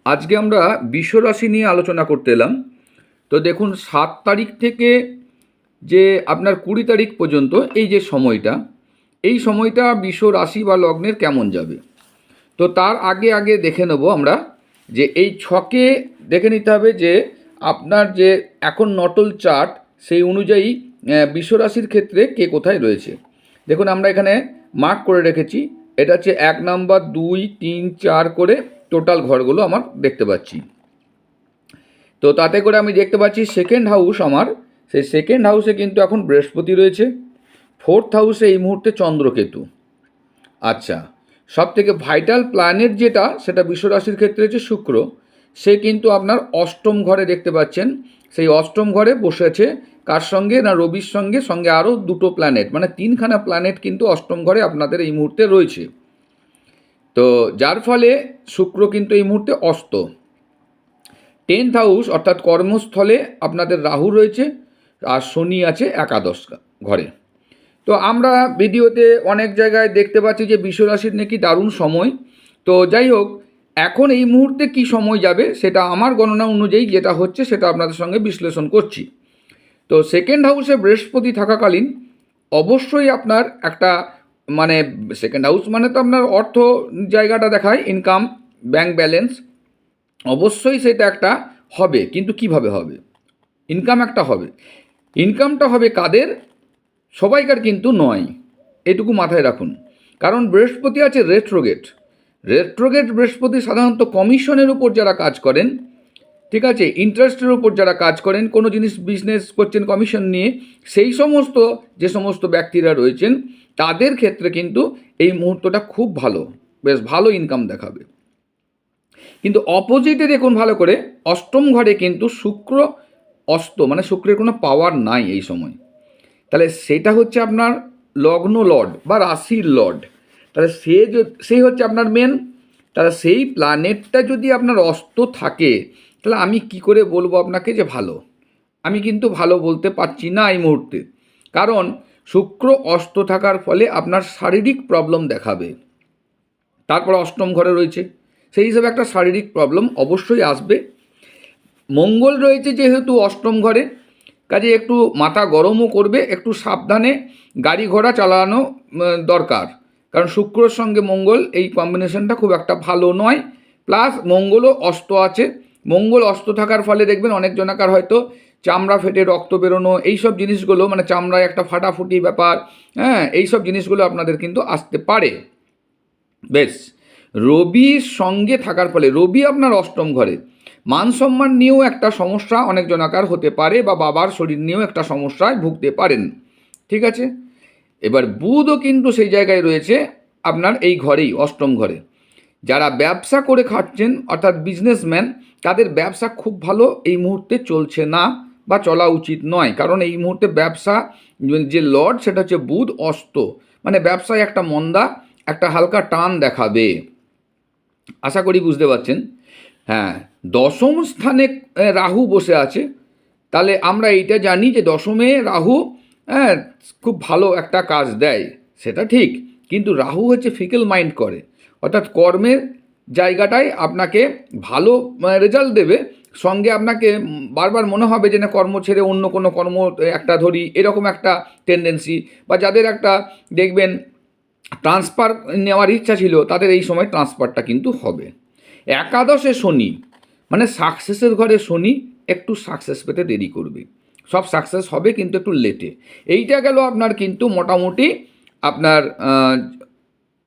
আজকে আমরা বৃষ রাশি নিয়ে আলোচনা করতে এলাম। তো দেখুন 7 তারিখ থেকে যে আপনার 20 তারিখ পর্যন্ত এই সময়টা বৃষ রাশি বা লগ্নের কেমন যাবে। তো তার আগে দেখে নেব আমরা যে এই ছকে দেখে নিতে হবে যে আপনার যে এখন নটল চার্ট সেই অনুযায়ী বৃষ রাশির ক্ষেত্রে কে কোথায় রয়েছে। দেখুন আমরা এখানে মার্ক করে রেখেছি, এটা হচ্ছে 1 নাম্বার 2 3 4 করে টোটাল ঘরগুলো আমার দেখতে পাচ্ছি। তো তাতে করে আমি দেখতে পাচ্ছি সেকেন্ড হাউস আমার, সেই সেকেন্ড হাউসে কিন্তু এখন বৃহস্পতি রয়েছে, ফোর্থ হাউসে এই মুহূর্তে চন্দ্রকেতু। আচ্ছা, সব থেকে ভাইটাল প্ল্যানেট যেটা সেটা বৃষ রাশির ক্ষেত্রে হচ্ছে শুক্র, সে কিন্তু আপনার অষ্টম ঘরে দেখতে পাচ্ছেন। সেই অষ্টম ঘরে বসে আছে কার সঙ্গে না রবির সঙ্গে, সঙ্গে আরও দুটো প্ল্যানেট, মানে 3খানা প্ল্যানেট কিন্তু অষ্টম ঘরে আপনাদের এই মুহূর্তে রয়েছে। তো যার ফলে শুক্র কিন্তু এই মুহূর্তে অস্ত। 10th হাউস অর্থাৎ কর্মস্থলে আপনাদের রাহু রয়েছে, আর শনি আছে একাদশ ঘরে। তো আমরা ভিডিওতে অনেক জায়গায় দেখতে পাচ্ছি যে বৃষ রাশির নাকি দারুণ সময়। তো যাই হোক, এখন এই মুহূর্তে কি সময় যাবে সেটা আমার গণনা অনুযায়ী যেটা হচ্ছে সেটা আপনাদের সঙ্গে বিশ্লেষণ করছি। তো সেকেন্ড হাউসে বৃহস্পতি থাকাকালীন অবশ্যই আপনার একটা মানে সেকেন্ড হাউস মানে তো আপনার অর্থ জায়গাটা দেখায়, ইনকাম, ব্যাংক ব্যালেন্স, অবশ্যই সেটা একটা হবে। কিন্তু কিভাবে হবে? ইনকাম একটা হবে। ইনকামটা হবে কাদের? সবাইকার কিন্তু নয়, এটুকু মাথায় রাখুন। কারণ বৃহস্পতি আছে রেট্রোগেট। বৃহস্পতি সাধারণত কমিশনের উপর যারা কাজ করেন, ঠিক আছে, ইন্টারেস্টের উপর যারা কাজ করেন, কোনো জিনিস বিজনেস করছেন কমিশন নিয়ে, সেই সমস্ত যে সমস্ত ব্যক্তিরা রয়েছেন তাদের ক্ষেত্রে কিন্তু এই মুহূর্তটা খুব ভালো, বেশ ভালো ইনকাম দেখাবে। কিন্তু অপোজিটে দেখুন ভালো করে, অষ্টম ঘরে কিন্তু শুক্র অস্ত, মানে শুক্রের কোনো পাওয়ার নাই এই সময়। তাহলে সেটা হচ্ছে আপনার লগ্ন লর্ড বা রাশির লর্ড, তাহলে সেই হচ্ছে আপনার মেন। তাহলে সেই প্ল্যানেটটা যদি আপনার অস্ত থাকে, তাহলে আমি কি করে বলবো আপনাকে যে ভালো? আমি কিন্তু ভালো বলতে পারছি না এই মুহূর্তে। কারণ শুক্র অস্ত থাকার ফলে আপনার শারীরিক প্রবলেম দেখাবে। তারপর অষ্টম ঘরে রয়েছে, সেই হিসাবে একটা শারীরিক প্রবলেম অবশ্যই আসবে। মঙ্গল রয়েছে যেহেতু অষ্টম ঘরে, কাজে একটু মাথা গরমও করবে, একটু সাবধানে গাড়ি ঘোড়া চালানো দরকার। কারণ শুক্রর সঙ্গে মঙ্গল এই কম্বিনেশনটা খুব একটা ভালো নয়। প্লাস মঙ্গলও অস্ত আছে। মঙ্গল অস্ত থাকার ফলে দেখবেন অনেক জনাকার হয়তো চামড়া ফেটে রক্ত বেরোনো, এইসব জিনিসগুলো, মানে চামড়ায় একটা ফাটাফুটি ব্যাপার, হ্যাঁ, এইসব জিনিসগুলো আপনাদের কিন্তু আসতে পারে। বেশ, রবির সঙ্গে থাকার ফলে, রবি আপনার অষ্টম ঘরে, মান সম্মান নিয়েও একটা সমস্যা অনেক জনাকার হতে পারে, বা বাবার শরীর নিয়েও একটা সমস্যায় ভুগতে পারেন। ঠিক আছে, এবার বুধও কিন্তু সেই জায়গায় রয়েছে আপনার এই ঘরেই, অষ্টম ঘরে। যারা ব্যবসা করে খাচ্ছেন অর্থাৎ বিজনেসম্যান, তাদের ব্যবসা খুব ভালো এই মুহূর্তে চলছে না, বা চলা উচিত নয়। কারণ এই মুহূর্তে ব্যবসা যে লর্ড সেটা হচ্ছে বুধ অস্ত, মানে ব্যবসায় একটা মন্দা, একটা হালকা টান দেখাবে। আশা করি বুঝতে পারছেন। হ্যাঁ, দশম স্থানে রাহু বসে আছে। তাহলে আমরা এইটা জানি যে দশমে রাহু, হ্যাঁ, খুব ভালো একটা কাজ দেয়, সেটা ঠিক। কিন্তু রাহু হচ্ছে ফিকেল মাইন্ড করে, অর্থাৎ কর্মের জায়গাটায় আপনাকে ভালো রেজাল্ট দেবে, সঙ্গে আপনাকে বারবার মনে হবে যে না কর্ম ছেড়ে অন্য কোনো কর্ম একটা ধরি, এরকম একটা টেন্ডেন্সি। বা যাদের একটা দেখবেন ট্রান্সফার নেওয়ার ইচ্ছা ছিল, তাদের এই সময় ট্রান্সফারটা কিন্তু হবে। একাদশে শনি, মানে সাকসেসের ঘরে শনি একটু সাকসেস পেতে দেরি করবে। সব সাকসেস হবে কিন্তু একটু লেটে। এইটা গেল আপনার কিন্তু মোটামুটি আপনার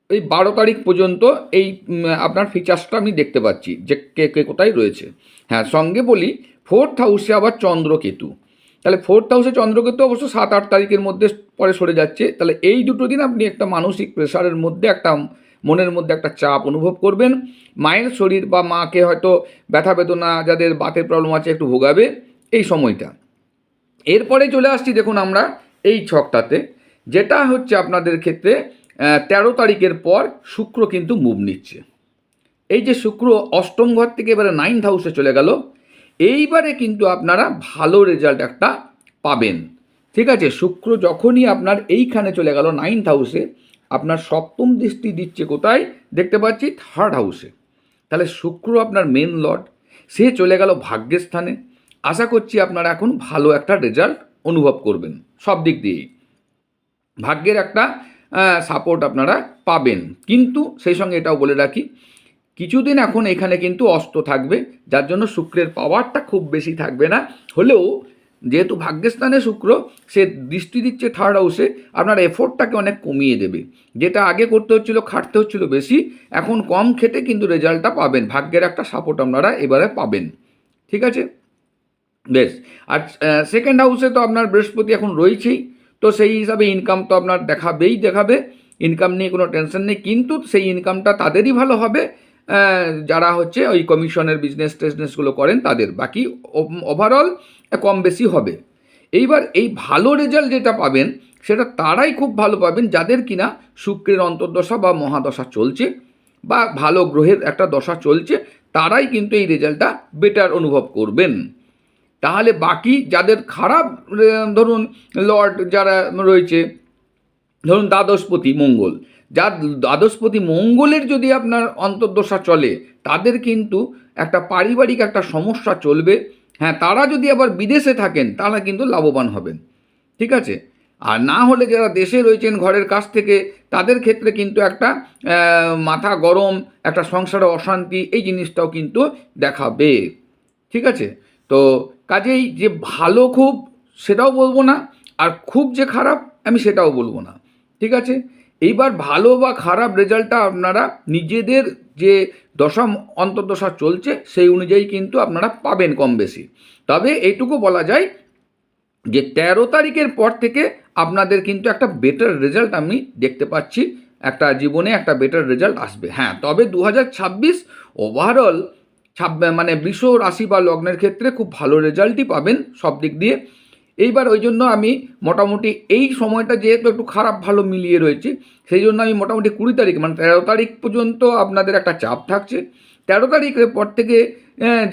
এই 12 তারিখ পর্যন্ত এই আপনার ফিচার্সটা আমি দেখতে পাচ্ছি যে কে কে কোথায় রয়েছে। হ্যাঁ, সঙ্গে বলি ফোর্থ হাউসে আবার চন্দ্রকেতু। তাহলে ফোর্থ হাউসে চন্দ্রকেতু অবশ্য 7-8 তারিখের মধ্যে পরে সরে যাচ্ছে। তাহলে এই দুটো দিন আপনি একটা মানসিক প্রেশারের মধ্যে, একটা মনের মধ্যে একটা চাপ অনুভব করবেন। মায়ের শরীর বা মাকে হয়তো ব্যথা বেদনা, যাদের বাতের প্রবলেম আছে, একটু ভোগাবে এই সময়টা। এরপরে চলে আসছি দেখুন আমরা এই ছকটাতে, যেটা হচ্ছে আপনাদের ক্ষেত্রে 13 তারিখের পর শুক্র কিন্তু মুভ নিচ্ছে। এই যে শুক্র অষ্টম ঘর থেকে এবারে 9th হাউসে চলে গেল, এইবারে কিন্তু আপনারা ভালো রেজাল্ট একটা পাবেন। ঠিক আছে, শুক্র যখনই আপনার এইখানে চলে গেল 9th হাউসে, আপনার সপ্তম দৃষ্টি দিচ্ছে কোথায় দেখতে পাচ্ছি? 3rd হাউসে। তাহলে শুক্র আপনার মেন লর্ড, সে চলে গেল ভাগ্যের স্থানে। আশা করছি আপনারা এখন ভালো একটা রেজাল্ট অনুভব করবেন, সব দিক দিয়েই ভাগ্যের একটা সাপোর্ট আপনারা পাবেন। কিন্তু সেই সঙ্গে এটাও বলে রাখি, কিছুদিন এখন এখানে কিন্তু অস্ত থাকবে, যার জন্য শুক্রের পাওয়ারটা খুব বেশি থাকবে না। হলেও যেহেতু ভাগ্যস্থানে শুক্র, সে দৃষ্টি দিচ্ছে থার্ড হাউসে, আপনার এফোর্টটাকে অনেক কমিয়ে দেবে। যেটা আগে করতে হচ্ছিল, খাটতে হচ্ছিল বেশি, এখন কম খেটে কিন্তু রেজাল্টটা পাবেন। ভাগ্যের একটা সাপোর্ট আপনারা এবারে পাবেন। ঠিক আছে, বেশ। আর সেকেন্ড হাউসে তো আপনার বৃহস্পতি এখন রয়েছেই, তো সেই হিসাবে ইনকাম তো আপনার দেখাবে, ইনকাম নিয়ে কোনো টেনশন নেই। কিন্তু সেই ইনকামটা তাদেরই ভালো হবে যারা হচ্ছে ওই কমিশনের টেজনেসগুলো করেন তাদের। বাকি ওভারঅল কম বেশি হবে। এইবার এই ভালো রেজাল্ট যেটা পাবেন, সেটা তারাই খুব ভালো পাবেন যাদের কিনা শুক্রের অন্তর্দশা বা মহাদশা চলছে, বা ভালো গ্রহের একটা দশা চলছে, তারাই কিন্তু এই রেজাল্টটা বেটার অনুভব করবেন। তাহলে বাকি যাদের খারাপ ধরুন লর্ড যারা রয়েছে, ধরুন দ্বাদশপতি মঙ্গল, যার দ্বাদশপতি মঙ্গলের যদি আপনার অন্তর্দশা চলে, তাদের কিন্তু একটা পারিবারিক একটা সমস্যা চলবে। হ্যাঁ, তারা যদি আবার বিদেশে থাকেন, তারা কিন্তু লাভবান হবেন। ঠিক আছে, আর না হলে যারা দেশে রয়েছেন ঘরের কাছ থেকে, তাদের ক্ষেত্রে কিন্তু একটা মাথা গরম, একটা সংসারে অশান্তি, এই জিনিসটাও কিন্তু দেখাবে। ঠিক আছে, তো কাজেই যে ভালো খুব সেটাও বলবো না, আর খুব যে খারাপ আমি সেটাও বলবো না। ঠিক আছে, এইবার ভালো বা খারাপ রেজাল্টটা আপনারা নিজেদের যে দশা অন্তর্দশা চলছে সেই অনুযায়ী কিন্তু আপনারা পাবেন কম বেশি। তবে এইটুকু বলা যায় যে 13 তারিখের পর থেকে আপনাদের কিন্তু একটা বেটার রেজাল্ট আমি দেখতে পাচ্ছি, একটা জীবনে একটা বেটার রেজাল্ট আসবে। হ্যাঁ, তবে 2026 ওভারঅল মানে বৃষ রাশি বা লগ্নের ক্ষেত্রে খুব ভালো রেজাল্টই পাবেন সব দিক দিয়ে। এইবার ওই জন্য আমি মোটামুটি এই সময়টা যেহেতু একটু খারাপ ভালো মিলিয়ে রয়েছে, সেই জন্য আমি মোটামুটি 20 তারিখ মানে 13 তারিখ পর্যন্ত আপনাদের একটা চাপ থাকছে। 13 তারিখের পর থেকে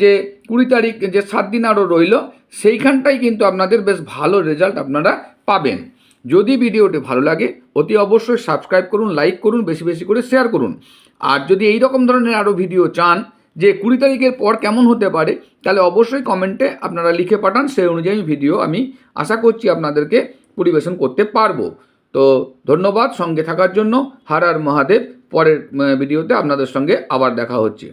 যে 20 তারিখ যে 7 দিন আরও রইল, সেইখানটাই কিন্তু আপনাদের বেশ ভালো রেজাল্ট আপনারা পাবেন। যদি ভিডিওটি ভালো লাগে অতি অবশ্যই সাবস্ক্রাইব করুন, লাইক করুন, বেশি বেশি করে শেয়ার করুন। আর যদি এই রকম ধরনের আরও ভিডিও চান যে 20 তারিখের পর কেমন হতে পারে, তাহলে অবশ্যই কমেন্টে আপনারা লিখে পাঠান, সেই অনুযায়ী ভিডিও আমি আশা করছি আপনাদেরকে পরিবেশন করতে পারবো। তো ধন্যবাদ সঙ্গে থাকার জন্য। হর হর মহাদেব। পরের ভিডিওতে আপনাদের সঙ্গে আবার দেখা হচ্ছে।